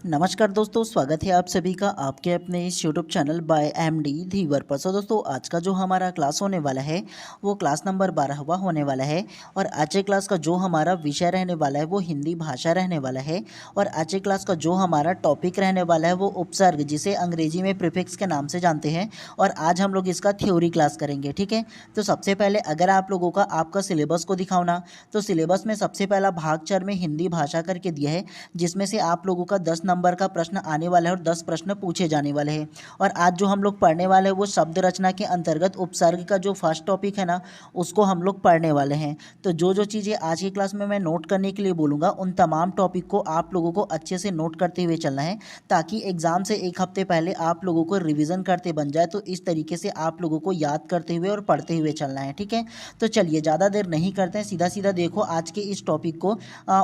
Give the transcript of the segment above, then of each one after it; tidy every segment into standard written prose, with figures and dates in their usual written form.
नमस्कार दोस्तों, स्वागत है आप सभी का आपके अपने इस यूट्यूब चैनल बाय एमडी धीवर पर। सो दोस्तों, आज का जो हमारा क्लास होने वाला है वो क्लास नंबर 12वां होने वाला है। और आज के क्लास का जो हमारा विषय रहने वाला है वो हिंदी भाषा रहने वाला है। और आज के क्लास का जो हमारा टॉपिक रहने वाला है वो उपसर्ग, जिसे अंग्रेजी में प्रीफिक्स के नाम से जानते हैं। और आज हम लोग इसका थ्योरी क्लास करेंगे, ठीक है। तो सबसे पहले अगर आप लोगों का आपका सिलेबस को दिखाओ ना, तो सिलेबस में सबसे पहला भाग 4 में हिंदी भाषा करके दिया है, जिसमें से आप लोगों का 10 नंबर का प्रश्न आने वाला है और 10 प्रश्न पूछे जाने वाले हैं। और आज जो हम लोग पढ़ने वाले हैं वो शब्द रचना के अंतर्गत उपसर्ग का जो फर्स्ट टॉपिक है ना, उसको हम लोग पढ़ने वाले हैं। तो जो जो चीज़ें आज की क्लास में मैं नोट करने के लिए बोलूँगा, उन तमाम टॉपिक को आप लोगों को अच्छे से नोट करते हुए चलना है, ताकि एग्ज़ाम से एक हफ्ते पहले आप लोगों को रिविज़न करते बन जाए। तो इस तरीके से आप लोगों को याद करते हुए और पढ़ते हुए चलना है, ठीक है। तो चलिए ज़्यादा देर नहीं करते हैं, सीधा सीधा देखो आज के इस टॉपिक को,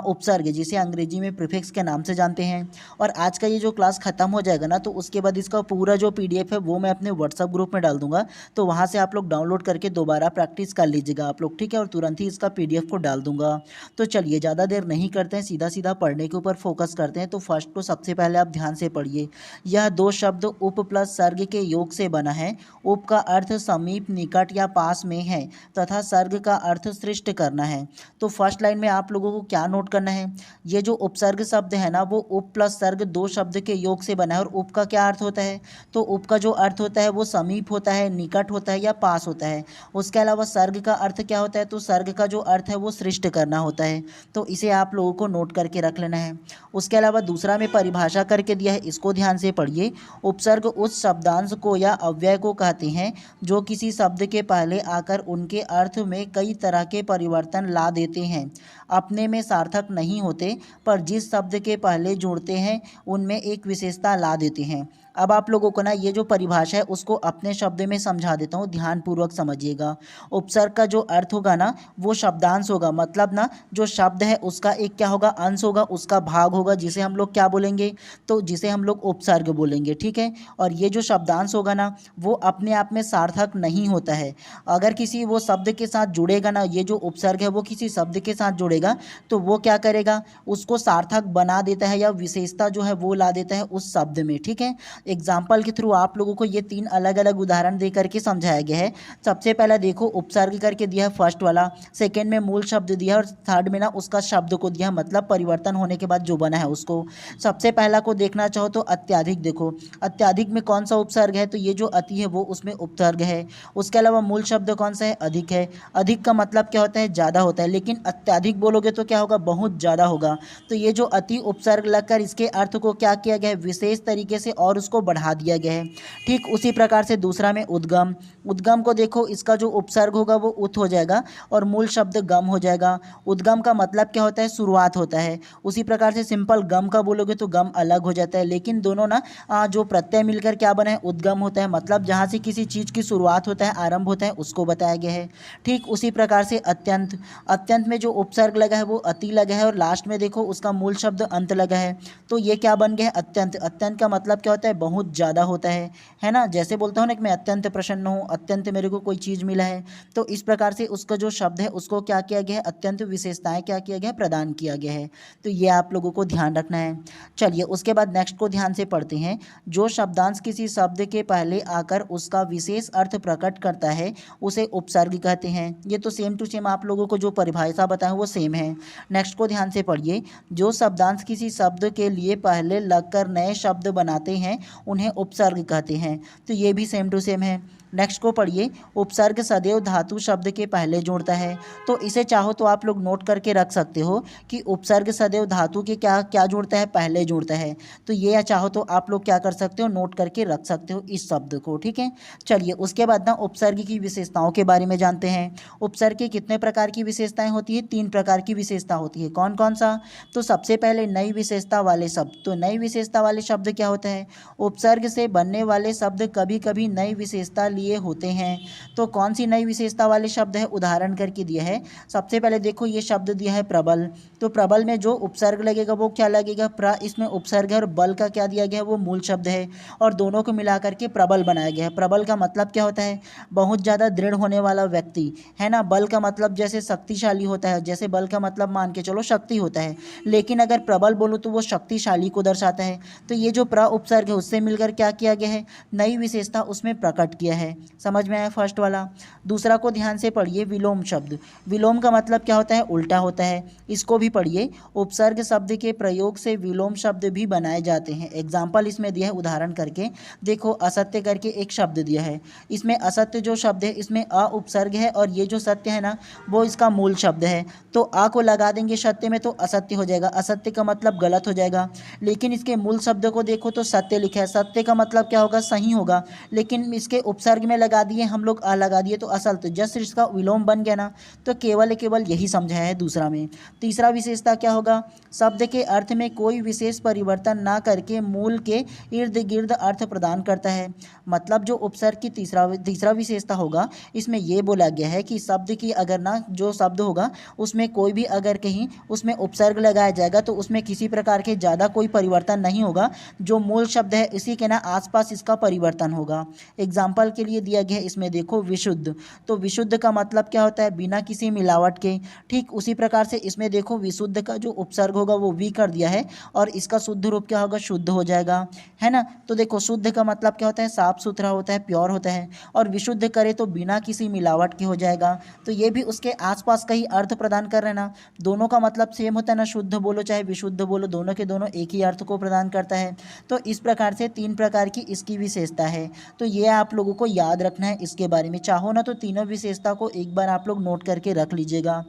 उपसर्ग, जिसे अंग्रेजी में प्रीफिक्स के नाम से जानते हैं। और आज का ये जो क्लास ख़त्म हो जाएगा ना, तो उसके बाद इसका पूरा जो पीडीएफ है वो मैं अपने व्हाट्सअप ग्रुप में डाल दूंगा। तो वहाँ से आप लोग डाउनलोड करके दोबारा प्रैक्टिस कर लीजिएगा आप लोग, ठीक है। और तुरंत ही इसका पीडीएफ को डाल दूंगा। तो चलिए ज़्यादा देर नहीं करते हैं, सीधा सीधा पढ़ने के ऊपर फोकस करते हैं। तो फर्स्ट तो सबसे पहले आप ध्यान से पढ़िए। यह दो शब्द उप प्लस सर्ग के योग से बना है। उप का अर्थ समीप, निकट या पास में है तथा सर्ग का अर्थ सृष्ट करना है। तो फर्स्ट लाइन में आप लोगों को क्या नोट करना है, ये जो उपसर्ग शब्द है ना, वो उप प्लस सर्ग दो शब्द के योग से बना है। और उप का क्या अर्थ होता है, तो उप का जो अर्थ होता है वो समीप होता है, निकट होता है या पास होता है। उसके अलावा सर्ग का अर्थ क्या होता है, तो सर्ग का जो अर्थ है वो सृष्ट करना होता है। तो इसे आप लोगों को नोट करके रख लेना है। उसके अलावा दूसरा में परिभाषा करके दिया है, इसको ध्यान से पढ़िए। उपसर्ग उस शब्दांश को या अव्यय को कहते हैं जो किसी शब्द के पहले आकर उनके अर्थ में कई तरह के परिवर्तन ला देते हैं। अपने में सार्थक नहीं होते, पर जिस शब्द के पहले जुड़ते हैं उनमें एक विशेषता ला देते हैं। अब आप लोगों को ना ये जो परिभाषा है उसको अपने शब्द में समझा देता हूँ, ध्यानपूर्वक समझिएगा। उपसर्ग का जो अर्थ होगा ना, वो शब्दांश होगा, मतलब ना जो शब्द है उसका एक क्या होगा, अंश होगा, उसका भाग होगा, जिसे हम लोग क्या बोलेंगे, तो जिसे हम लोग उपसर्ग बोलेंगे, ठीक है। और ये जो शब्दांश होगा ना, वो अपने आप में सार्थक नहीं होता है। अगर किसी वो शब्द के साथ जुड़ेगा ना, ये जो उपसर्ग है वो किसी शब्द के साथ जुड़ेगा, तो वो क्या करेगा, उसको सार्थक बना देता है या विशेषता जो है वो ला देता है उस शब्द में, ठीक है। एग्जाम्पल के थ्रू आप लोगों को ये 3 अलग अलग उदाहरण दे करके समझाया गया है। सबसे पहला देखो, उपसर्ग करके दिया है फर्स्ट वाला, सेकेंड में मूल शब्द दिया है, और थर्ड में ना उसका शब्द को दिया है, मतलब परिवर्तन होने के बाद जो बना है उसको। सबसे पहला को देखना चाहो तो अत्याधिक देखो, अत्याधिक में कौन सा उपसर्ग है, तो ये जो अति है वो उसमें उपसर्ग है। उसके अलावा मूल शब्द कौन सा है, अधिक है। अधिक का मतलब क्या होता है, ज़्यादा होता है, लेकिन अत्याधिक बोलोगे तो क्या होगा, बहुत ज़्यादा होगा। तो ये जो अति उपसर्ग लगकर इसके अर्थ को क्या किया गया है, विशेष तरीके से और उसको बढ़ा दिया गया है। ठीक उसी प्रकार से दूसरा में उद्गम, उद्गम को देखो, इसका जो उपसर्ग होगा वो उत हो जाएगा और मूल शब्द गम हो जाएगा। उद्गम का मतलब क्या होता है, शुरुआत होता है। उसी प्रकार से सिंपल गम का बोलोगे तो गम अलग हो जाता है, लेकिन दोनों ना जो प्रत्यय मिलकर क्या बना है, उद्गम होता है, मतलब जहाँ से किसी चीज़ की शुरुआत होता है, आरंभ होता है, उसको बताया गया है। ठीक उसी प्रकार से अत्यंत, अत्यंत में जो उपसर्ग लगा है वो अति लगा है, और लास्ट में देखो उसका मूल शब्द अंत लगा है। तो ये क्या बन गया है, अत्यंत। अत्यंत का मतलब क्या होता है, बहुत ज़्यादा होता है ना। जैसे बोलता हूँ ना कि मैं अत्यंत प्रसन्न हूँ, अत्यंत मेरे को कोई चीज़ मिला है। तो इस प्रकार से उसका जो शब्द है उसको क्या किया गया है, अत्यंत विशेषताएं क्या किया गया है, प्रदान किया गया है। तो ये आप लोगों को ध्यान रखना है। चलिए उसके बाद नेक्स्ट को ध्यान से पढ़ते हैं। जो शब्दांश किसी शब्द के पहले आकर उसका विशेष अर्थ प्रकट करता है उसे उपसर्ग कहते हैं। ये तो सेम टू सेम आप लोगों को जो परिभाषा बताएं वो सेम है। नेक्स्ट को ध्यान से पढ़िए। जो शब्दांश किसी शब्द के लिए पहले लगकर नए शब्द बनाते हैं उन्हें उपसर्ग कहते हैं। तो ये भी सेम टू सेम है। नेक्स्ट को पढ़िए। उपसर्ग सदैव धातु शब्द के पहले जोड़ता है। तो इसे चाहो तो आप लोग नोट करके रख सकते हो कि उपसर्ग सदैव धातु के क्या क्या जोड़ता है, पहले जोड़ता है। तो ये चाहो तो आप लोग क्या कर सकते हो, नोट करके रख सकते हो इस शब्द को, ठीक है। चलिए उसके बाद ना उपसर्ग की विशेषताओं के बारे में जानते हैं। उपसर्ग के कितने प्रकार की विशेषताएं होती है, 3 प्रकार की विशेषता होती है। कौन कौन सा, तो सबसे पहले नई विशेषता वाले शब्द। तो नई विशेषता वाले शब्द क्या होता है, उपसर्ग से बनने वाले शब्द कभी कभी नई विशेषता लिए ये होते हैं। तो कौन सी नई विशेषता वाले शब्द है, उदाहरण करके दिया है। सबसे पहले देखो ये शब्द दिया है प्रबल, तो प्रबल में जो उपसर्ग लगेगा वो क्या लगेगा, प्र, इसमें उपसर्ग है और बल का क्या दिया गया है, वो मूल शब्द है और दोनों को मिलाकर के प्रबल बनाया गया है। प्रबल का मतलब क्या होता है, बहुत ज़्यादा दृढ़ होने वाला व्यक्ति, है ना। बल का मतलब जैसे शक्तिशाली होता है, जैसे बल का मतलब मान के चलो शक्ति होता है, लेकिन अगर प्रबल बोलूँ तो वो शक्तिशाली को दर्शाता है। तो ये जो प्र उपसर्ग है उससे मिलकर क्या किया गया है, नई विशेषता उसमें प्रकट किया है। समझ में आया फर्स्ट वाला। दूसरा को ध्यान से पढ़िए, विलोम शब्द। विलोम का मतलब क्या होता है, उल्टा होता है। इसको भी पढ़िए, उपसर्ग शब्द के प्रयोग से विलोम शब्द भी बनाए जाते हैं। एग्जाम्पल इसमें दिया है, उदाहरण करके देखो। असत्य करके एक शब्द दिया है, इसमें असत्य जो शब्द है इसमें अ उपसर्ग है और ये जो सत्य है ना वो इसका मूल शब्द है। तो आ को लगा देंगे सत्य में तो असत्य हो जाएगा, असत्य का मतलब गलत हो जाएगा। लेकिन इसके मूल शब्द को देखो तो सत्य लिखा है, सत्य का मतलब क्या होगा, सही होगा। लेकिन इसके उपसर्ग में लगा दिए हम लोग आ लगा दिए तो असल, तो जस्ट इसका विलोम बन गया ना। तो केवल यही समझाया है दूसरा में। तीसरा विशेषता क्या होगा, शब्द के अर्थ में कोई विशेष परिवर्तन ना करके मूल के इर्द गिर्द अर्थ प्रदान करता है। मतलब जो उपसर्ग की तीसरा विशेषता होगा, इसमें यह बोला गया है कि शब्द की अगर ना जो शब्द होगा उसमें कोई भी अगर कहीं उसमें उपसर्ग लगाया जाएगा तो उसमें किसी प्रकार के ज़्यादा कोई परिवर्तन नहीं होगा। जो मूल शब्द है इसी के ना आसपास इसका परिवर्तन होगा। एग्जाम्पल के लिए दिया गया है, इसमें देखो विशुद्ध, तो विशुद्ध का मतलब क्या होता है, बिना किसी मिलावट के। ठीक उसी प्रकार से इसमें देखो विशुद्ध का जो उपसर्ग होगा वो भी कर दिया है और इसका शुद्ध रूप क्या होगा, शुद्ध हो जाएगा, है ना। तो देखो शुद्ध का मतलब क्या होता है, साफ सुथरा होता है, प्योर होता है, और विशुद्ध करे तो बिना किसी मिलावट के हो जाएगा। तो ये भी उसके आसपास का ही अर्थ प्रदान कर रहे हैं ना, दोनों का मतलब सेम होता है ना, शुद्ध बोलो चाहे विशुद्ध बोलो, दोनों के दोनों एक ही अर्थ को प्रदान करता है। तो इस प्रकार से 3 प्रकार की इसकी विशेषता है। तो ये आप लोगों को याद रखना है इसके बारे में, चाहो ना तो तीनों विशेषता को एक बार आप लोग नोट करके रख लीजिएगा।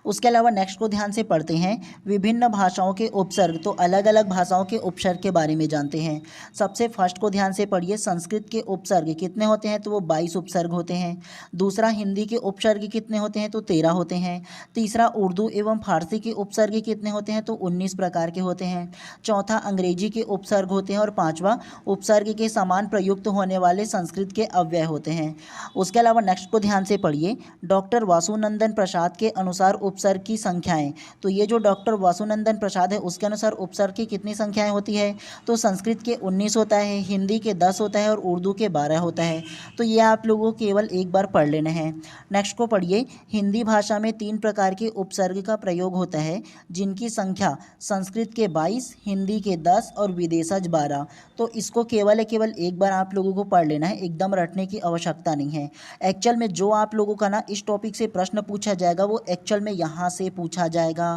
उसके अलावा नेक्स्ट को ध्यान से पढ़ते हैं, विभिन्न भाषाओं के उपसर्ग। तो अलग अलग भाषाओं के उपसर्ग के बारे में जानते हैं। सबसे फर्स्ट को ध्यान से पढ़िए, संस्कृत के उपसर्ग कितने होते हैं, तो वो 22 उपसर्ग होते हैं। दूसरा हिंदी के उपसर्ग कितने होते हैं, तो 13 होते हैं। तीसरा उर्दू एवं फारसी के उपसर्ग कितने होते हैं, तो 19 प्रकार के होते हैं। चौथा अंग्रेजी के उपसर्ग होते हैं और पांचवा उपसर्ग के समान प्रयुक्त होने वाले संस्कृत के अव्यय होते हैं। उसके अलावा नेक्स्ट को ध्यान से पढ़िए, डॉक्टर वासुनंदन प्रसाद के अनुसार उपसर्ग की संख्याएं। तो ये जो डॉक्टर वासुनंदन प्रसाद है उसके अनुसार उपसर्ग की कितनी संख्याएं होती है, तो संस्कृत के 19 होता है, हिंदी के 10 होता है और उर्दू के 12 होता है। तो ये आप लोगों को केवल एक बार पढ़ लेना है। नेक्स्ट को पढ़िए, हिंदी भाषा में 3 प्रकार के उपसर्ग का प्रयोग होता है जिनकी संख्या संस्कृत के 22, हिंदी के 10 और विदेशज 12। तो इसको केवल एक बार आप लोगों को पढ़ लेना है, एकदम रटने की आवश्यकता नहीं है। एक्चुअल में जो आप लोगों का ना इस टॉपिक से प्रश्न पूछा जाएगा वो एक्चुअल में यहाँ से पूछा जाएगा।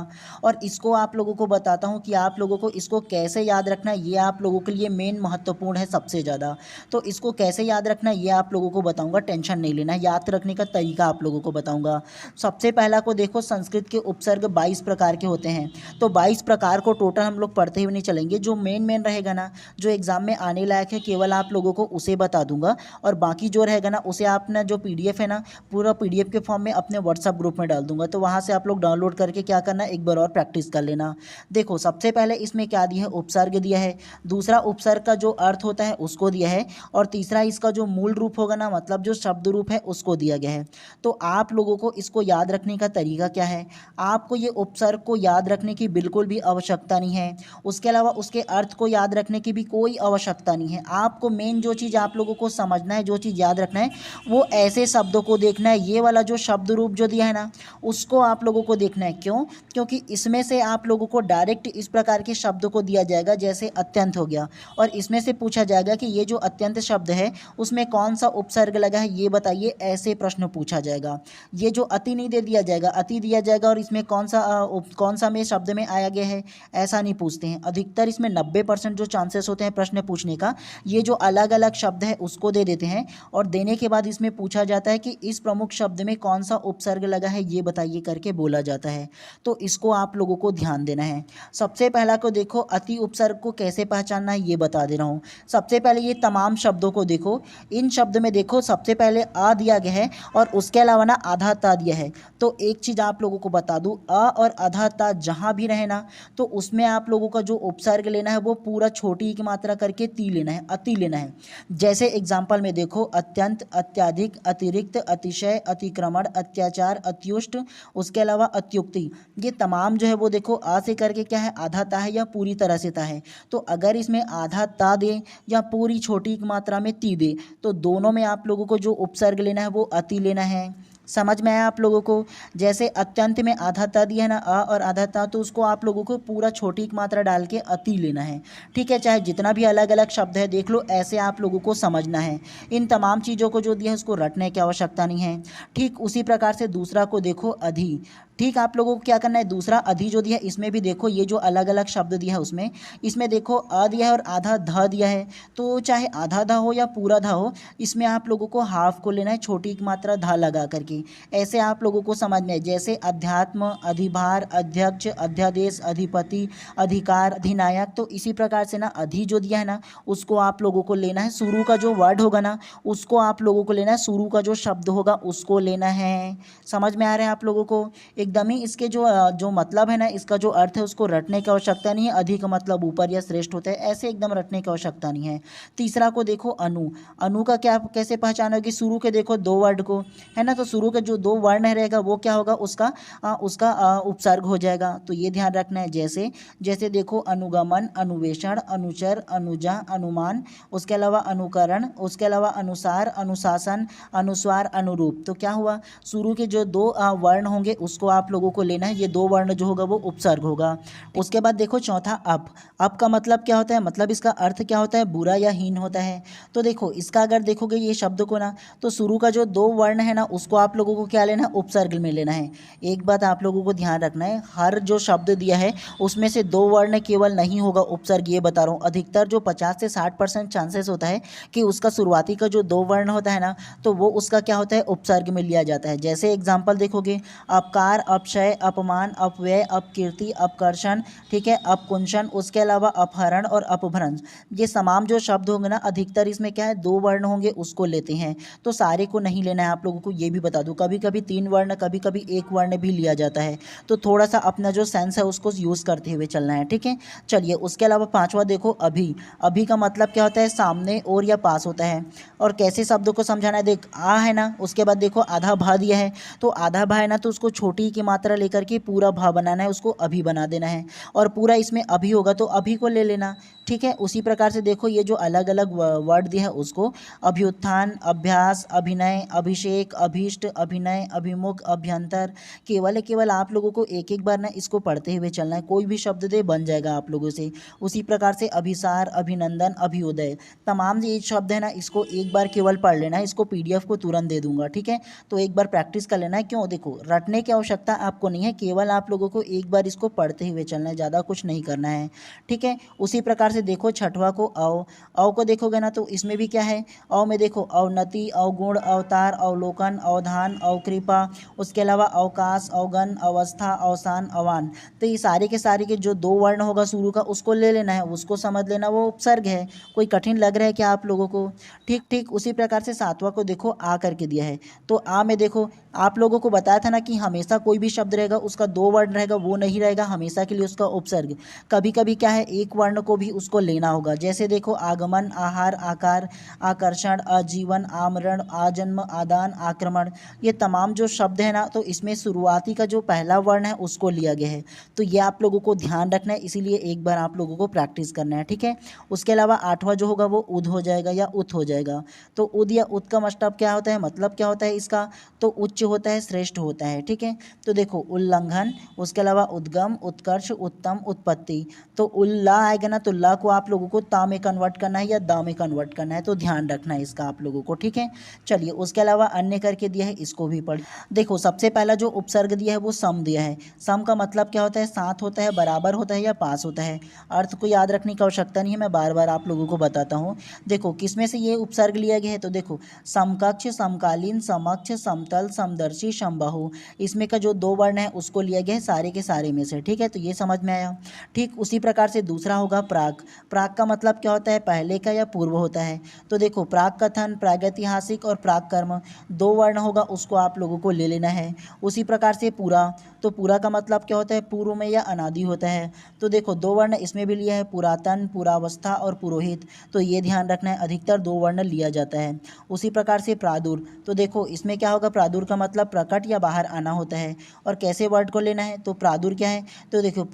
और इसको आप लोगों को बताता हूँ कि आप लोगों को इसको कैसे याद रखना है, ये आप लोगों के लिए मेन महत्वपूर्ण है सबसे ज़्यादा। तो इसको कैसे याद रखना है ये आप लोगों को बताऊँगा, टेंशन नहीं लेना, याद रखने का तरीका आप लोगों को बताऊँगा। सबसे पहला को देखो, संस्कृत के उपसर्ग 22 प्रकार के होते हैं। तो 22 प्रकार को टोटल हम लोग पढ़ते हुए नहीं चलेंगे, जो मेन रहेगा ना, जो एग्जाम में आने लायक है, केवल आप लोगों को उसे बता दूंगा। और बाकी जो रहेगा ना उसे आप ना जो PDF है ना, पूरा PDF के फॉर्म में अपने व्हाट्सअप ग्रुप में डाल दूंगा, तो वहाँ से आप लोग डाउनलोड करके क्या करना, एक बार और प्रैक्टिस कर लेना। देखो सबसे पहले इसमें क्या दिया है, उपसर्ग दिया है। दूसरा उपसर्ग का जो अर्थ होता है उसको दिया है। और तीसरा इसका जो मूल रूप होगा ना, मतलब जो शब्द रूप है उसको दिया गया है। तो आप लोगों को इसको याद रखने का तरीका क्या है, आपको ये उपसर्ग को याद रखने की बिल्कुल भी आवश्यकता नहीं है। उसके अलावा उसके अर्थ को याद रखने की भी कोई आवश्यकता नहीं है। आपको मेन जो चीज़ आप लोगों को समझना है, जो चीज़ याद रखना है, वो ऐसे शब्दों को देखना है। ये वाला जो शब्द रूप जो दिया है ना उसको आप लोगों को देखना है। क्यों? क्योंकि इसमें से आप लोगों को डायरेक्ट इस प्रकार के शब्द को दिया जाएगा, जैसे अत्यंत हो गया, और इसमें से पूछा जाएगा कि ये जो अत्यंत शब्द है उसमें कौन सा उपसर्ग लगा है ये बताइए, ऐसे प्रश्न पूछा जाएगा। ये जो अति नहीं दे दिया जाएगा, अति दिया जाएगा और इसमें कौन सा में शब्द में आया गया है, ऐसा नहीं पूछते हैं। अधिकतर इसमें 90% जो चांसेस होते हैं प्रश्न पूछने का, ये जो अलग अलग शब्द है उसको दे देते हैं और देने के बाद इसमें पूछा जाता है कि इस प्रमुख शब्द में कौन सा उपसर्ग लगा है ये बताइए करके बोला जाता है। तो इसको आप लोगों को ध्यान देना है। सबसे पहला को देखो, अति उपसर्ग को कैसे पहचानना है ये बता दे रहा हूँ। सबसे पहले ये तमाम शब्दों को देखो, इन शब्द में देखो सबसे पहले आ दिया गया है और उसके अलावा ना आधा ता दिया है। तो एक चीज़ आप लोगों को बता दूँ, अ और आधा ता जहाँ भी रहे ना तो उसमें आप लोगों का जो उपसर्ग लेना है वो पूरा छोटी की मात्रा करके ती लेना है, अति लेना है। जैसे एग्जाम्पल में देखो, देखो अत्यंत, अत्यधिक, अतिरिक्त, अतिशय, अतिक्रमण, अत्याचार, अत्युष्ट, उसके अलावा अत्युक्ति, ये तमाम जो है वो देखो आ से करके क्या है, आधा ता है या पूरी तरह से ता है। तो अगर इसमें आधा ता दे या पूरी छोटी मात्रा में ती दे, तो दोनों में आप लोगों को जो उपसर्ग लेना है वो अति लेना है। समझ में आया आप लोगों को? जैसे अत्यंत में आधा ता दिया है ना, अ और आधा ता, तो उसको आप लोगों को पूरा छोटी मात्रा डाल के अति लेना है। ठीक है, चाहे जितना भी अलग अलग शब्द है देख लो, ऐसे आप लोगों को समझना है। इन तमाम चीज़ों को जो दिया है उसको रटने की आवश्यकता नहीं है। ठीक उसी प्रकार से दूसरा को देखो अधि। ठीक, आप लोगों को क्या करना है, दूसरा अधि जो दिया है इसमें भी देखो ये जो अलग अलग शब्द दिया है उसमें, इसमें देखो अ दिया है और आधा ध दिया है। तो चाहे आधा ध हो या पूरा ध हो, इसमें आप लोगों को हाफ को लेना है, छोटी एक मात्रा ध लगा करके। ऐसे आप लोगों को समझना है, जैसे अध्यात्म, अधिभार, अध्यक्ष, अध्यादेश, अधिपति, अधिकार, अधिनायक। तो इसी प्रकार से ना अधि जो दिया है ना उसको आप लोगों को लेना है, शुरू का जो वर्ड होगा ना उसको आप लोगों को लेना है, शुरू का जो शब्द होगा उसको लेना है। समझ में आ रहा है आप लोगों को? एकदम ही इसके जो मतलब है ना, इसका जो अर्थ है उसको रटने की आवश्यकता नहीं है। अधिक मतलब ऊपर या श्रेष्ठ होता है, ऐसे एकदम रटने की आवश्यकता नहीं है। तीसरा को देखो अनु। अनु का क्या कैसे पहचानोगे? शुरू के देखो दो वर्ड को, है ना, तो शुरू के जो दो वर्ण रहेगा वो क्या होगा, उसका उपसर्ग हो जाएगा। तो ये ध्यान रखना है। जैसे जैसे देखो अनुगमन, अनुवेशण, अनुचर, अनुजा, अनुमान, उसके अलावा अनुकरण, उसके अलावा अनुसार, अनुशासन, अनुस्वार, अनुरूप। तो क्या हुआ, शुरू के जो दो वर्ण होंगे उसको आप लोगों को लेना है, ये दो वर्ण जो होगा वो उपसर्ग होगा। उसके बाद देखो चौथा अप। अप का मतलब क्या होता है, मतलब इसका अर्थ क्या होता है, बुरा या हीन होता है। तो देखो इसका अगर देखोगे ये शब्द को ना, तो शुरू का जो दो वर्ण है ना उसको आप लोगों को क्या लेना है, उपसर्ग में लेना है। एक बात आप लोगों को ध्यान रखना है, हर जो शब्द दिया है उसमें से दो वर्ण केवल नहीं होगा उपसर्ग, ये बता रहा हूँ। अधिकतर जो 50 से 60% चांसेस होता है कि उसका शुरुआती का जो दो वर्ण होता है ना, तो वो उसका क्या होता है, उपसर्ग में लिया जाता है। जैसे एग्जाम्पल देखोगे, अपकार, अपशय, अपमान, अपव्यय, अपकीर्ति, अपकर्षण, ठीक है, अपकुंचन, उसके अलावा अपहरण और अपभ्रंश। ये तमाम जो शब्द होंगे ना, अधिकतर इसमें क्या है, दो वर्ण होंगे उसको लेते हैं। तो सारे को नहीं लेना है आप लोगों को, ये भी बता दूं। कभी कभी तीन वर्ण, कभी कभी एक वर्ण भी लिया जाता है। तो थोड़ा सा अपना जो सेंस है उसको यूज़ करते हुए चलना है, ठीक है। चलिए उसके अलावा पांचवा देखो अभी। अभी का मतलब क्या होता है, सामने और या पास होता है। और कैसे शब्दों को समझाना है, देख आ है ना, उसके बाद देखो आधा भा दिया है, तो आधा भा है ना, तो उसको छोटी की मात्रा लेकर के पूरा भा बनाना है, उसको अभी बना देना है। और पूरा इसमें अभी होगा तो अभी को ले लेना, ठीक है। उसी प्रकार से देखो ये जो अलग अलग वर्ड दिया है उसको अभ्युत्थान, अभ्यास, अभिनय, अभिषेक, अभीष्ट, अभिनय, अभिमुख, अभ्यंतर, केवल आप लोगों को एक एक बार ना इसको पढ़ते हुए चलना है। कोई भी शब्द दे बन जाएगा आप लोगों से। उसी प्रकार से अभिसार, अभिनंदन, अभ्युदय, तमाम ये शब्द है ना, इसको एक बार केवल पढ़ लेना है। इसको PDF को तुरंत दे दूंगा, ठीक है। तो एक बार प्रैक्टिस कर लेना है। क्यों, देखो रटने की आवश्यकता आपको नहीं है, केवल आप लोगों को एक बार इसको पढ़ते हुए चलना है, ज़्यादा कुछ नहीं करना है, ठीक है। उसी प्रकार से देखो छठवा को अव। अव को देखोगे ना, तो इसमें भी क्या है, अव में देखो अवनति, अवगुण, अवतार, अवलोकन, अवधान, अवकृपा, उसके अलावा अवकाश, अवगन, अवस्था, अवसान, अवान। तो ये सारे के सारे के जो दो वर्ण होगा शुरू का उसको ले लेना है, उसको समझ लेना, वो उपसर्ग है। कोई कठिन लग रहा है क्या आप लोगों को? ठीक ठीक उसी प्रकार से सातवां को देखो आ करके दिया है। तो आ में देखो आप लोगों को बताया था ना कि हमेशा कोई भी शब्द रहेगा उसका दो वर्ण रहेगा, वो नहीं रहेगा हमेशा के लिए उसका उपसर्ग। कभी कभी क्या है, एक वर्ण को भी उसको लेना होगा। जैसे देखो आगमन, आहार, आकार, आकर्षण, आजीवन, आमरण, आजन्म, आदान, आक्रमण, ये तमाम जो शब्द है ना, तो इसमें शुरुआती का जो पहला वर्ण है उसको लिया गया है। तो ये आप लोगों को ध्यान रखना है, इसीलिए एक बार आप लोगों को प्रैक्टिस करना है, ठीक है। उसके अलावा आठवां जो होगा वो उद हो जाएगा या उत हो जाएगा। तो उद या उत का मतलब क्या होता है, मतलब क्या होता है इसका, तो उच्च होता है, श्रेष्ठ होता है, ठीक है। तो देखो उल्लंघन, उसके अलावा उद्गम, उत्कर्ष, उत्तम, उत्पत्ति। तो उल्ला आएगा ना, तो ला को आप लोगों को ता में कन्वर्ट करना है या दा में कन्वर्ट करना है, तो ध्यान रखना है इसका आप लोगों को, ठीक है। चलिए उसके अलावा अन्य करके दिया है, इसको भी पढ़। देखो सबसे पहला जो उपसर्ग दिया है वो सम दिया है। सम का मतलब क्या होता है, साथ होता है, बराबर होता है या पास होता है। अर्थ को याद रखने की आवश्यकता नहीं है, मैं बार बार आप लोगों को बताता हूँ। देखो किसमें से ये उपसर्ग लिया गया है, तो देखो समकक्ष, समकालीन, समक्ष, समतल, समदर्शी, समबाहु, इसमें का जो दो वर्ण है उसको लिया गया है सारे के सारे में से, ठीक है। तो ये समझ में आया। ठीक उसी प्रकार से दूसरा होगा प्राक। प्राक का मतलब क्या होता है, पहले का या पूर्व होता है। तो देखो प्राक कथन, प्रागैतिहासिक और प्राक कर्म, दो वर्ण होगा उसको आप लोगों को ले लेना है। उसी प्रकार से पूरा, तो पूरा का मतलब क्या होता है, पूर्व में या अनादि होता है। तो देखो 2 वर्ण इसमें भी लिया है, पुरातन, पुरावस्था और पुरोहित। तो ये ध्यान रखना है, अधिकतर 2 वर्ण लिया जाता है। उसी प्रकार से प्रादुर, तो देखो इसमें क्या होगा, प्रादुर का मतलब प्रकट या बाहर आना होता है। और कैसे वर्ड को लेना है, तो प्रादुर क्या है, तो देखो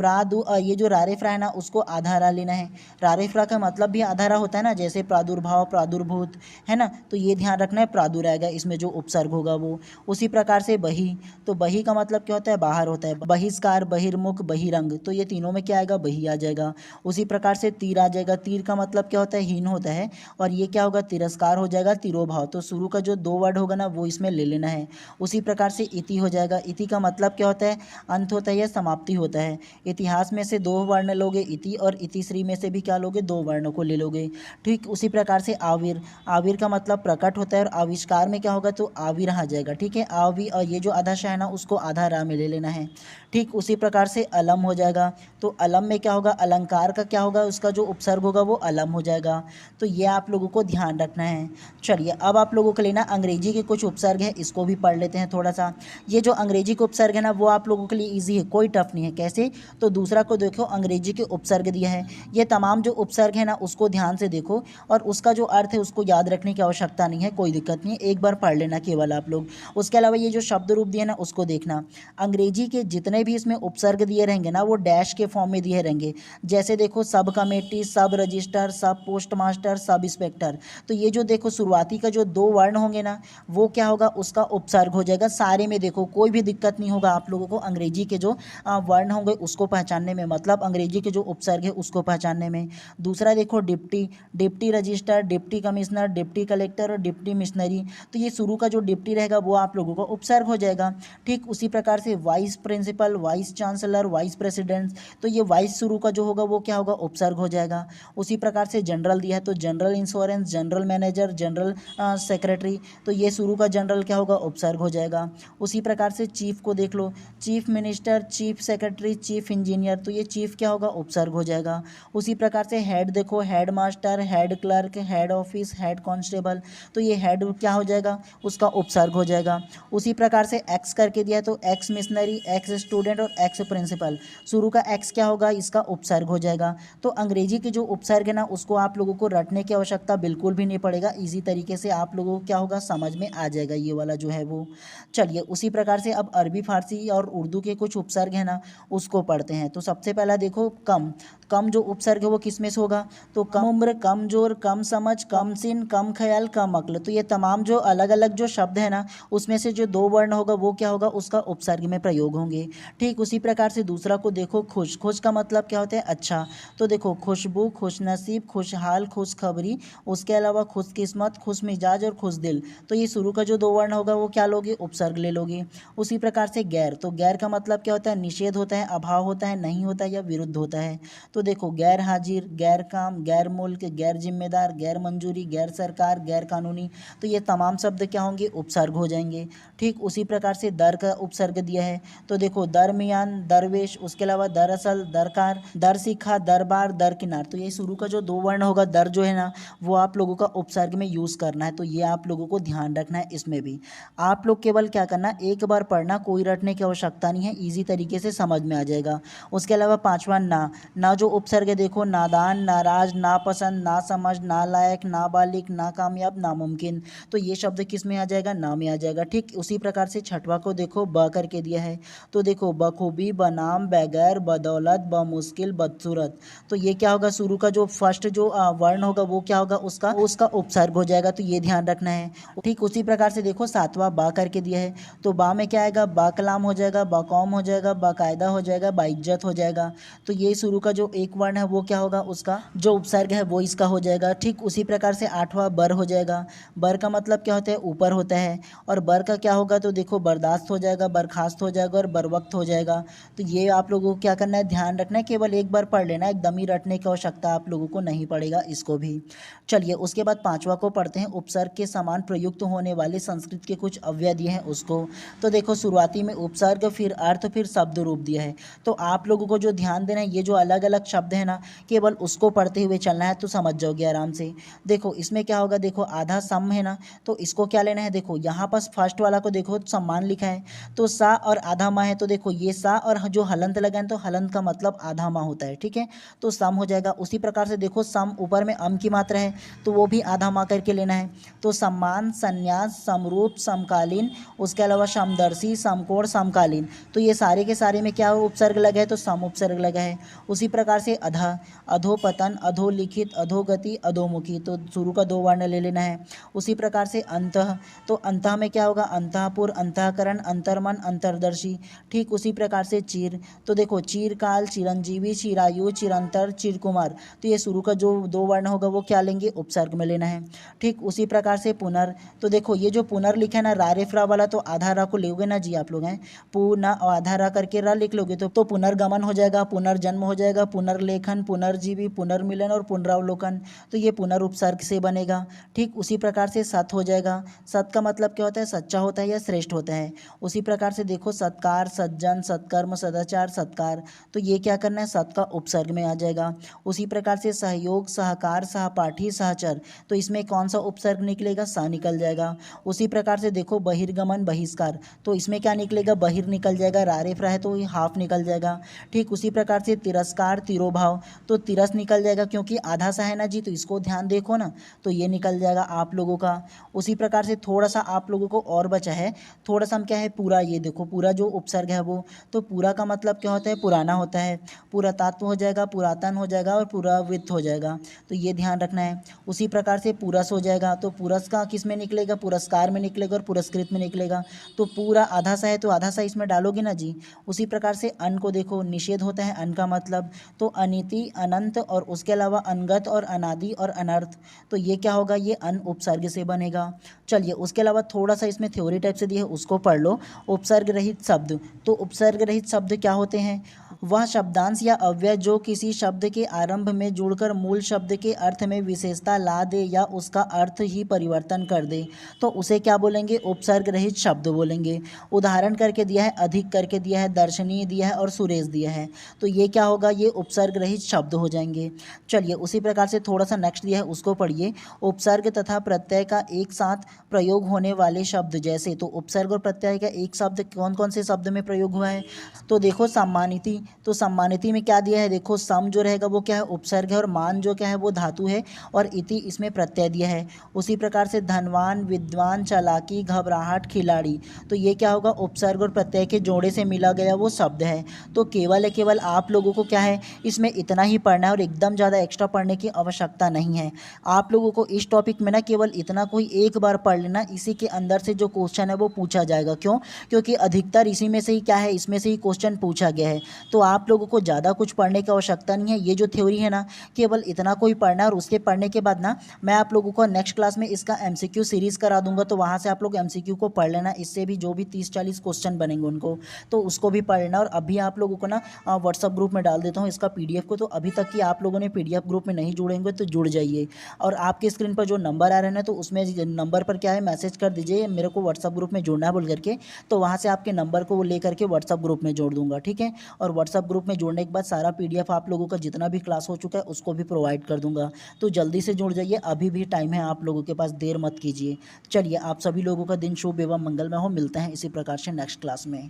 ये जो रारेफ्रा है ना, उसको आधारा लेना है। रारेफ्रा का मतलब भी आधारा होता है ना, जैसे प्रादुर्भाव, प्रादुर्भूत, है ना। तो ये ध्यान रखना है, प्रादुर आएगा इसमें जो उपसर्ग होगा वो। उसी प्रकार से बही, तो बही का मतलब क्या होता है, बाहर होता है। बहिष्कार, बहिर्मुख, बहिरंग, तो ये तीनों में क्या आएगा, बही आ जाएगा। उसी प्रकार से तीर आ जाएगा। तीर का मतलब क्या होता है, हीन होता है। और ये क्या होगा, तिरस्कार हो जाएगा, तिरोभाव। तो शुरू का जो 2 वर्ड होगा ना, वो इसमें ले लेना है। उसी प्रकार से इति हो जाएगा। इति का मतलब क्या होता है, अंत होता है या समाप्ति होता है। इतिहास में से 2 वर्ण लोगे इति, और इतिश्री में से भी क्या लोगे, 2 वर्णों को ले लोगे। ठीक उसी प्रकार से आविर, आविर का मतलब प्रकट होता है। और आविष्कार में क्या होगा, तो आविर आ जाएगा। ठीक है, आवी, और ये जो आधा शाह है ना, उसको आधा रा में ले लेना है। ठीक उसी प्रकार से अलम हो जाएगा। तो अलम में क्या होगा, अलंकार का क्या होगा, उसका जो उपसर्ग होगा वो अलम हो जाएगा। तो ये आप लोगों को ध्यान रखना है। चलिए अब आप लोगों के लिए ना अंग्रेजी के कुछ उपसर्ग है, इसको भी पढ़ लेते हैं थोड़ा सा। ये जो अंग्रेजी के उपसर्ग है ना, वो आप लोगों के लिए ईजी है, कोई टफ नहीं है। कैसे, तो दूसरा को देखो, अंग्रेजी के उपसर्ग दिया है। ये तमाम जो उपसर्ग है ना, उसको ध्यान से देखो, और उसका जो अर्थ है उसको याद रखने की आवश्यकता नहीं है, कोई दिक्कत नहीं है, एक बार पढ़ लेना केवल आप लोग। उसके अलावा ये जो शब्द रूप दिए ना, उसको देखना। अंग्रेजी के जितने भी इसमें उपसर्ग दिए रहेंगे ना, वो डैश के फॉर्म में दिए रहेंगे। जैसे देखो, सब कमेटी, सब रजिस्टर, सब पोस्ट मास्टर, सब इंस्पेक्टर। तो ये जो देखो शुरुआती का जो 2 वर्ण होंगे ना, वो क्या होगा, उसका उपसर्ग हो जाएगा। सारे में देखो कोई भी दिक्कत नहीं होगा आप लोगों को अंग्रेजी के जो वर्ण होंगे उसको पहचानने में, मतलब अंग्रेजी के जो उपसर्ग है उसको पहचानने में। दूसरा देखो, deputy, deputy register, deputy commissioner, deputy collector और डिप्टी मिशनरी। तो ये शुरू का जो डिप्टी रहेगा वो आप लोगों को उपसर्ग हो जाएगा। ठीक उसी प्रकार से vice principal, vice chancellor, vice president. तो ये वाइस शुरू का जो होगा वो क्या होगा, उपसर्ग हो जाएगा। उसी प्रकार से जनरल दिया है, तो general insurance, general manager, general secretary. तो ये शुरू का जनरल क्या होगा, उपसर्ग हो जाएगा। उसी प्रकार से चीफ को देख लो, chief minister, chief secretary, chief engineer. तो ये चीफ क्या होगा, उपसर्ग हो जाएगा। उसी प्रकार से हेड देखो, head master, head clerk, head office, head constable. तो ये हेड क्या हो जाएगा, उसका उपसर्ग हो जाएगा। उसी प्रकार से एक्स करके दिया है, तो एक्स मिशनरी, एक्स स्टूडेंट और एक्स प्रिंसिपल। शुरू का एक्स क्या होगा, इसका उपसर्ग हो जाएगा। तो अंग्रेजी के जो उपसर्ग है ना, उसको आप लोगों को रटने की आवश्यकता बिल्कुल भी नहीं पड़ेगा, इजी तरीके से आप लोगों को क्या होगा, समझ में आ जाएगा ये वाला जो है वो। चलिए उसी प्रकार से अब अरबी, फारसी और उर्दू के कुछ उपसर्ग है ना, उसको पढ़ते हैं। तो सबसे पहला देखो, कम, कम जो उपसर्ग है वो किस में से होगा, तो कम उम्र, कम जोर, कम समझ, कम सिन, कम ख्याल, कम अक्ल। तो ये तमाम जो अलग अलग जो शब्द है ना, उसमें से जो 2 वर्ण होगा वो क्या होगा, उसका उपसर्ग में प्रयोग होंगे। ठीक उसी प्रकार से दूसरा को देखो, खुश, खुश का मतलब क्या होता है, अच्छा। तो देखो, खुशबू, खुशनसीब, खुशहाल, खुशखबरी, उसके अलावा खुशकिस्मत, खुश मिजाज और खुश दिल। तो ये शुरू का जो 2 वर्ण होगा वो क्या लोगे, उपसर्ग ले लोगे। उसी प्रकार से गैर, तो गैर का मतलब क्या होता है, निषेध होता है, अभाव होता है, नहीं होता है या विरुद्ध होता है। तो देखो, गैर हाजिर, गैर काम, गैर मुल्क, गैर जिम्मेदार, गैर मंजूरी, गैर सरकार, गैर कानूनी। तो ये तमाम शब्द क्या होंगे, उपसर्ग हो जाएंगे। ठीक उसी प्रकार से दर का उपसर्ग दिया है, तो देखो, दरमियान, दरवेश, उसके अलावा दरअसल, दरकार, दर सिखा, दरबार, दरकिनार। तो ये शुरू का जो 2 वर्ण होगा, दर जो है ना, वो आप लोगों का उपसर्ग में यूज़ करना है। तो ये आप लोगों को ध्यान रखना है। इसमें भी आप लोग केवल क्या करना, एक बार पढ़ना, कोई रटने की आवश्यकता नहीं है, ईजी तरीके से समझ में आ जाएगा। उसके अलावा 5वां ना, ना जो उपसर्ग है देखो, नादान, नाराज, नापसंद, नासमझ, नालायक, नाबालिग, नाकामयाब, नामुमकिन। तो ये शब्द किस में आ जाएगा, ना में आ जाएगा। ठीक उसी प्रकार से 6वां को देखो, ब करके दिया है, तो देखो, बखूबी, बनाम, बगैर, बदौलत, बमुश्किल, बदसूरत। तो ये क्या होगा, शुरू का जो फर्स्ट जो वर्ण होगा वो क्या होगा, उसका उपसर्ग हो जाएगा। तो ये ध्यान रखना है। ठीक उसी प्रकार से देखो, 7वां बा करके दिया है, तो बा में क्या आएगा, बाकलाम हो जाएगा, बाकौम हो जाएगा, बाकायदा हो जाएगा, बाइज्जत हो जाएगा। तो ये शुरू का जो एक वर्ण है वो क्या होगा, उसका जो उपसर्ग है वो इसका हो जाएगा। ठीक उसी प्रकार से 8वां बर हो जाएगा। बर का मतलब क्या होता है, ऊपर होता है। और बर का क्या होगा, तो देखो, बर्दाश्त हो जाएगा, बर्खास्त हो जाएगा और बरवक्त हो जाएगा। तो ये आप लोगों को क्या करना है, ध्यान रखना है, केवल एक बार पढ़ लेना, एकदम ही रटने की आवश्यकता आप लोगों को नहीं पड़ेगा इसको भी। चलिए उसके बाद 5वां को पढ़ते हैं, उपसर्ग के समान प्रयुक्त होने वाले संस्कृत के कुछ अव्यय दिए हैं उसको। तो देखो, शुरुआती में उपसर्ग, फिर अर्थ, फिर शब्द रूप दिया है। तो आप लोगों को जो ध्यान देना है, ये जो अलग अलग अलग शब्द है ना, केवल उसको पढ़ते हुए चलना है तो समझ जाओगे आराम से। देखो इसमें क्या होगा, देखो आधा सम है ना, तो इसको क्या लेना है, देखो यहाँ पर फर्स्ट वाला को देखो सम्मान लिखा है, तो सा और आधा माह है, तो देखो ये सा और जो हलंत लगा है तो हलंत का मतलब आधा माह होता है, ठीक है, तो सम हो जाएगा। उसी प्रकार से देखो सम ऊपर में अम की मात्रा है, तो वो भी आधा माह करके लेना है, तो सम्मान, संन्यास, समरूप, समकालीन, उसके अलावा समदर्शी, समकोण, समकालीन, तो ये सारे के सारे में क्या उपसर्ग लगा है, तो सम उपसर्ग लगा है। उसी प्रकार से अधा, अधोपतन, अधोलिखित, अधोगति, अधोमुखी, तो शुरू का 2 वर्ण ले लेना है। उसी प्रकार से अंतः, तो अंतः में क्या होगा, अंतःपुर, अंतःकरण, अंतर्मन, अंतर्दर्शी। ठीक उसी प्रकार से चीर, तो देखो चीरकाल, चिरंजीवी, चिरायु, चिरंतर, चिरकुमार, तो ये शुरू का जो 2 वर्ण होगा वो क्या लेंगे, उपसर्ग में लेना है। ठीक उसी प्रकार से पुनर, तो देखो ये जो पुनर लिखा है ना रा रे फ्रा वाला, तो आधा रा को लोगे ना जी आप लोग हैं, पुना और आधा रा करके रा लिख लोगे तो पुनर्गमन हो जाएगा, पुनर्जन्म हो जाएगा, पुनर्लेखन, पुनर्जीवी, पुनर्मिलन और पुनरावलोकन, तो ये पुनर उपसर्ग से बनेगा। ठीक उसी प्रकार से सत हो जाएगा, सत का मतलब क्या होता है, सच्चा होता है या श्रेष्ठ होता है। उसी प्रकार से देखो सत्कार, सज्जन, सत्कर्म, सदाचार, सत्कार, तो ये क्या करना है, सत का उपसर्ग में आ जाएगा। उसी प्रकार से सहयोग, सहकार, सहपाठी, सहचर, तो इसमें कौन सा उपसर्ग निकलेगा, सा निकल जाएगा। उसी प्रकार से देखो बहिर्गमन, बहिष्कार, तो इसमें क्या निकलेगा, बहिर निकल जाएगा, रारे फ्रा है तो ये हाफ निकल जाएगा। ठीक उसी प्रकार से तिरस्कार, तिरोभाव, तो तिरस निकल जाएगा क्योंकि आधा सा है ना जी, तो इसको ध्यान देखो ना, तो ये निकल जाएगा आप लोगों का। उसी प्रकार से थोड़ा सा आप लोगों को और बचा है, थोड़ा सा हम क्या है, पूरा, ये देखो पूरा जो उपसर्ग है वो, तो पूरा का मतलब क्या होता है, पुराना होता है, पुरातत्व हो जाएगा, पुरातन हो जाएगा और पुरावित हो जाएगा, तो ये ध्यान रखना है। उसी प्रकार से पुरस हो जाएगा, तो पुरस का किस में निकलेगा, पुरस्कार में निकलेगा और पुरस्कृत में निकलेगा, तो पूरा आधा सा है तो आधा सा इसमें डालोगे ना जी। उसी प्रकार से अन को देखो निषेध होता है अन का मतलब, तो अनिति, अनंत और उसके अलावा अनगत और अनादि और अनर्थ, तो ये क्या होगा, ये अन उपसर्ग से बनेगा। चलिए उसके अलावा थोड़ा सा इसमें थ्योरी टाइप से दिया है उसको पढ़ लो। उपसर्ग रहित शब्द, तो उपसर्ग रहित शब्द क्या होते हैं, वह शब्दांश या अव्यय जो किसी शब्द के आरंभ में जुड़कर मूल शब्द के अर्थ में विशेषता ला दे या उसका अर्थ ही परिवर्तन कर दे, तो उसे क्या बोलेंगे, उपसर्ग रहित शब्द बोलेंगे। उदाहरण करके दिया है, अधिक करके दिया है, दर्शनीय दिया है और सुरेश दिया है, तो ये क्या होगा, ये उपसर्ग रहित शब्द हो जाएंगे। चलिए उसी प्रकार से थोड़ा सा नेक्स्ट दिया है उसको पढ़िए। उपसर्ग तथा प्रत्यय का एक साथ प्रयोग होने वाले शब्द जैसे, तो उपसर्ग और प्रत्यय का एक शब्द कौन कौन से शब्द में प्रयोग हुआ है, तो देखो सम्मानिति, तो सम्मानिति में क्या दिया है, देखो सम जो रहेगा वो क्या है, उपसर्ग है, और मान जो क्या है वो धातु है, और इति इसमें प्रत्यय दिया है। उसी प्रकार से धनवान, विद्वान, चालाकी, घबराहट, खिलाड़ी, तो ये क्या होगा, उपसर्ग और प्रत्यय के जोड़े से मिला गया वो शब्द है। तो केवल आप लोगों को क्या है, इसमें इतना ही पढ़ना है और एकदम ज़्यादा एक्स्ट्रा पढ़ने की आवश्यकता नहीं है। आप लोगों को इस टॉपिक में ना केवल इतना कोई एक बार पढ़ लेना, इसी के अंदर से जो क्वेश्चन है वो पूछा जाएगा। क्यों, क्योंकि अधिकतर इसी में से ही क्या है, इसमें से ही क्वेश्चन पूछा गया है, तो आप लोगों को ज़्यादा कुछ पढ़ने की आवश्यकता नहीं है। ये जो थ्योरी है ना, केवल इतना कोई पढ़ना है, और उसके पढ़ने के बाद ना मैं आप लोगों को नेक्स्ट क्लास में इसका एमसीक्यू सीरीज़ करा दूंगा, तो वहाँ से आप लोग एमसीक्यू को पढ़ लेना, इससे भी जो भी 30-40 क्वेश्चन बनेंगे उनको, तो उसको भी पढ़ लेना। और अभी आप लोगों को ना व्हाट्सअप ग्रुप में डाल देता हूँ इसका पीडीएफ को, तो अभी तक कि आप लोगों ने पीडीएफ ग्रुप में नहीं जुड़ेंगे तो जुड़ जाइए। और आपके स्क्रीन पर जो नंबर आ रहे हैं तो उसमें नंबर पर क्या है, मैसेज कर दीजिए मेरे को व्हाट्सअप ग्रुप में जुड़ना है बोल करके, तो वहाँ से आपके नंबर को ले करके व्हाट्सअप ग्रुप में जोड़ दूंगा, ठीक है। और व्हाट्सअप ग्रुप में जोड़ने के बाद सारा पीडीएफ आप लोगों का जितना भी क्लास हो चुका है उसको भी प्रोवाइड कर दूंगा, तो जल्दी से जुड़ जाइए, अभी भी टाइम है आप लोगों के पास, देर मत कीजिए। चलिए आप सभी लोगों का दिन शुभ एवं मंगलमय हो, मिलते हैं इसी प्रकार से नेक्स्ट क्लास में।